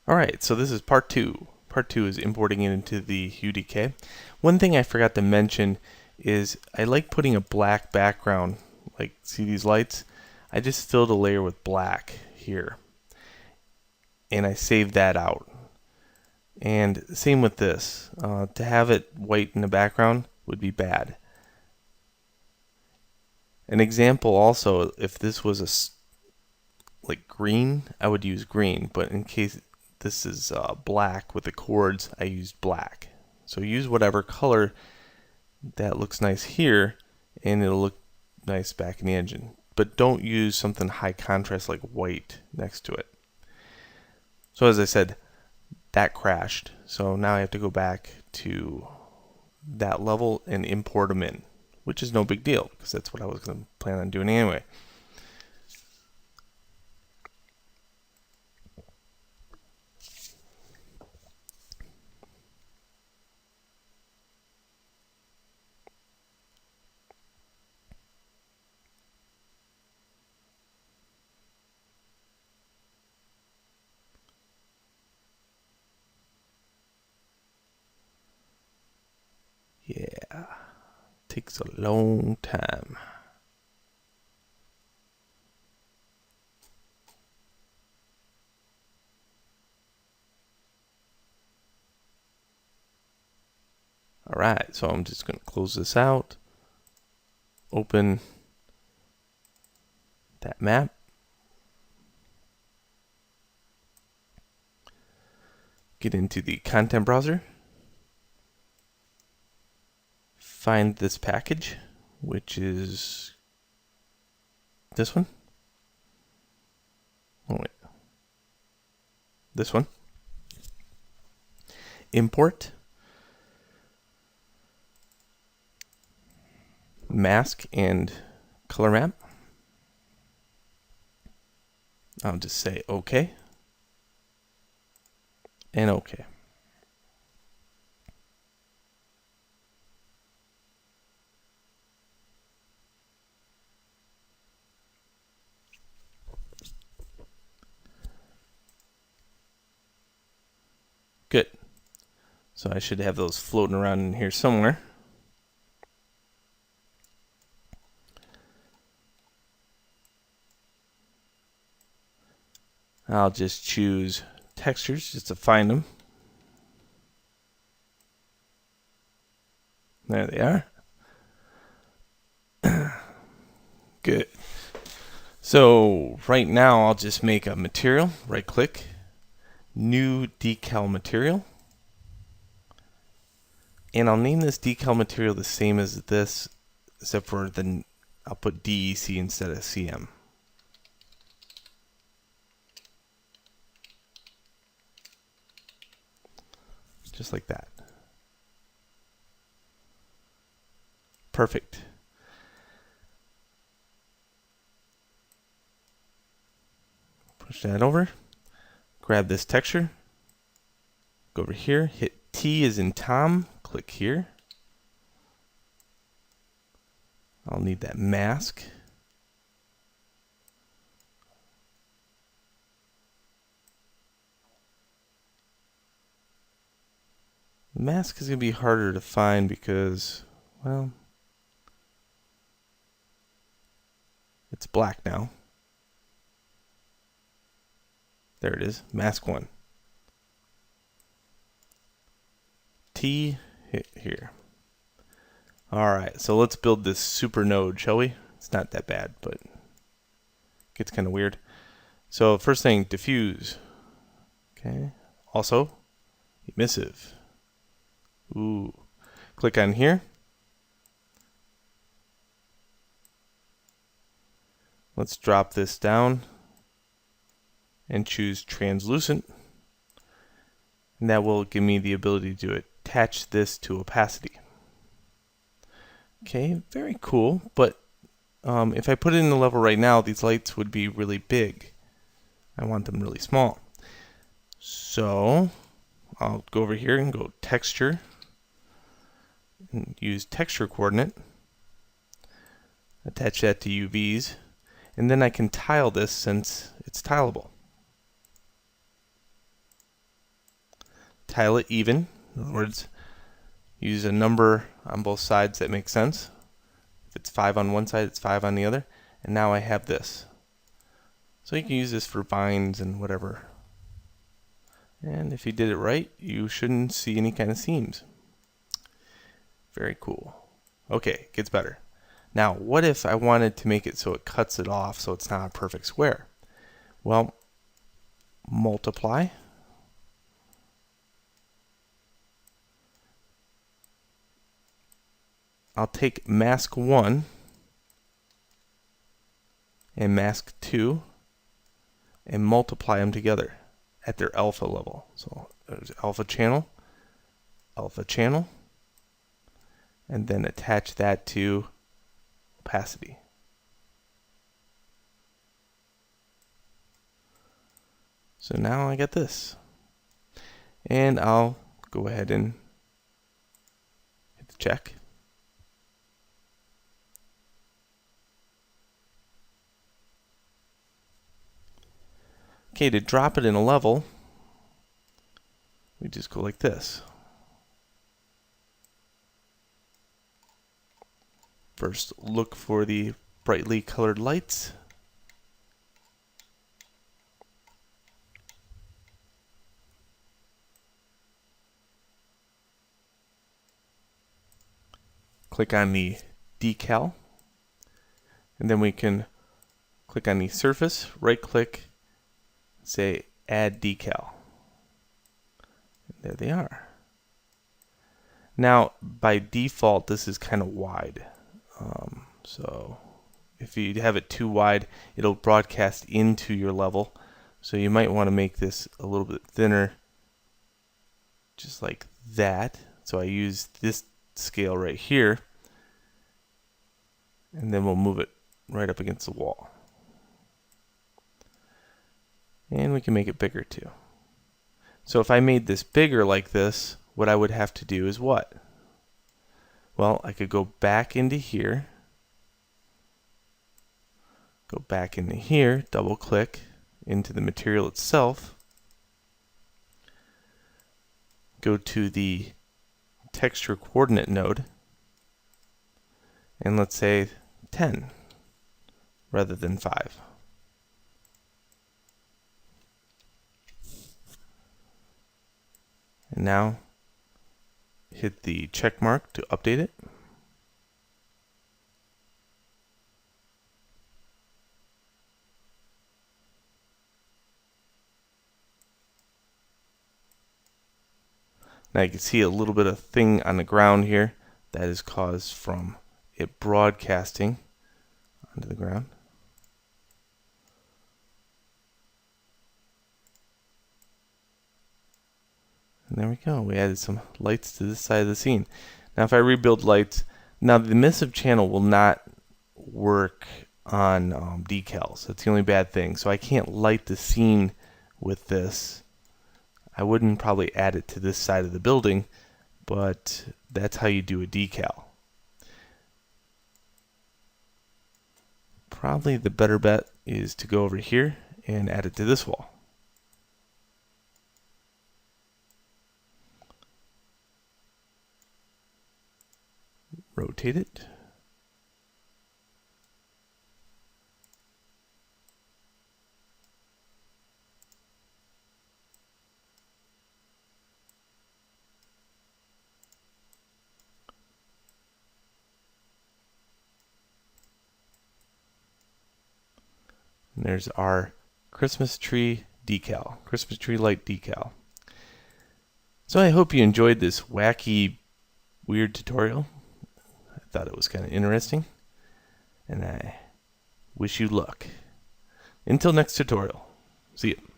Alright, so this is part 2. Part 2 is importing it into the UDK. One thing I forgot to mention is I like putting a black background. Like, see these lights? I just filled a layer with black here. And I saved that out. And same with this. To have it white in the background would be bad. An example also, if this was like green, I would use green, but in case this is black with the chords, I used black. So use whatever color that looks nice here, and it'll look nice back in the engine. But don't use something high contrast like white next to it. So as I said, that crashed. So now I have to go back to that level and import them in, which is no big deal because that's what I was going to plan on doing anyway. Yeah, takes a long time. Alright, so I'm just going to close this out, open that map, get into the content browser, find this package, which is this one. Oh wait, this one. Import mask and color map. I'll just say OK and OK. Good. So I should have those floating around in here somewhere. I'll just choose textures just to find them. There they are. Good. So right now I'll just make a material, right click, new decal material. And I'll name this decal material the same as this, except for then I'll put DEC instead of CM. Just like that. Perfect. Push that over. Grab this texture. Go over here. Hit T as in Tom. Click here. I'll need that mask. The mask is going to be harder to find because, well, it's black now. There it is, mask 1. T, hit here. Alright, so let's build this super node, shall we? It's not that bad, but it gets kind of weird. So first thing, diffuse. Okay. Also, emissive. Ooh. Click on here. Let's drop this down and choose translucent. And that will give me the ability to attach this to opacity. Okay, very cool, but if I put it in the level right now, these lights would be really big. I want them really small. So I'll go over here and go texture and use texture coordinate, attach that to UVs, and then I can tile this since it's tileable. tile it even. In other words, use a number on both sides that makes sense. If it's 5 on one side, it's 5 on the other. And now I have this. So you can use this for vines and whatever. And if you did it right, you shouldn't see any kind of seams. Very cool. Okay, gets better. Now, what if I wanted to make it so it cuts it off so it's not a perfect square? Well, multiply. I'll take mask 1 and mask 2 and multiply them together at their alpha level. So there's alpha channel, and then attach that to opacity. So now I get this. And I'll go ahead and hit the check. Okay, to drop it in a level, we just go like this. First, look for the brightly colored lights. Click on the decal, and then we can click on the surface, right click, say add decal. And there they are. Now, by default, this is kind of wide. So if you have it too wide, it'll broadcast into your level. So you might want to make this a little bit thinner, just like that. So I use this scale right here, and then we'll move it right up against the wall. And we can make it bigger too. So if I made this bigger like this, what I would have to do is what? Well, I could go back into here, double click into the material itself, go to the texture coordinate node, and let's say 10 rather than 5. And now hit the check mark to update it. Now you can see a little bit of thing on the ground here that is caused from it broadcasting onto the ground. And there we go. We added some lights to this side of the scene. Now if I rebuild lights, now the emissive channel will not work on decals. That's the only bad thing. So I can't light the scene with this. I wouldn't probably add it to this side of the building, but that's how you do a decal. Probably the better bet is to go over here and add it to this wall. Rotate it. And there's our Christmas tree decal, Christmas tree light decal. So I hope you enjoyed this wacky, weird tutorial. I thought it was kind of interesting, and I wish you luck. Until next tutorial, see you.